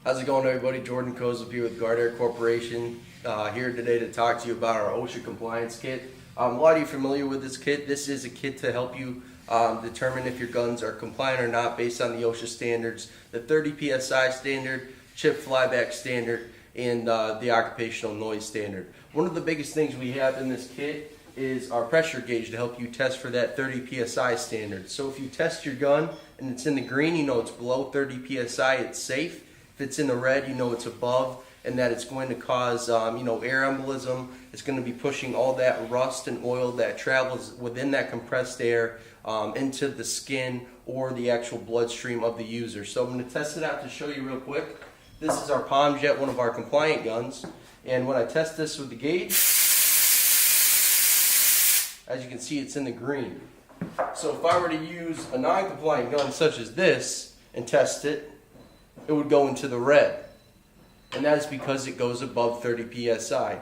How's it going, everybody? Jordan Kozub here with Guardair Corporation, here today to talk to you about our OSHA compliance kit. A lot of you are familiar with this kit. This is a kit to help you determine if your guns are compliant or not based on the OSHA standards, the 30 psi standard, chip flyback standard, and the occupational noise standard. One of the biggest things we have in this kit is our pressure gauge to help you test for that 30 psi standard. So if you test your gun and it's in the green, you know it's below 30 psi, it's safe. If it's in the red, you know it's above, and that it's going to cause air embolism. It's going to be pushing all that rust and oil that travels within that compressed air into the skin or the actual bloodstream of the user. So I'm going to test it out to show you real quick. This is our Palm Jet, one of our compliant guns, and when I test this with the gauge, as you can see, it's in the green. So if I were to use a non-compliant gun such as this and test it, it would go into the red, and that is because it goes above 30 psi.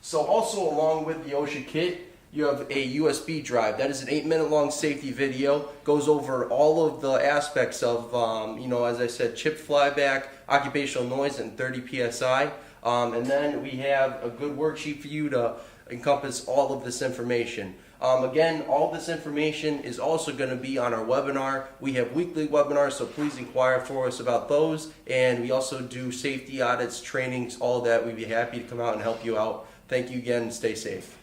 So also along with the OSHA kit, you have a USB drive. That is an 8-minute long safety video, goes over all of the aspects of, as I said, chip flyback, occupational noise, and 30 psi. And then we have a good worksheet for you to encompass all of this information. Again, all this information is also going to be on our webinar. We have weekly webinars, so please inquire for us about those. And we also do safety audits, trainings, all that. We'd be happy to come out and help you out. Thank you again, and stay safe.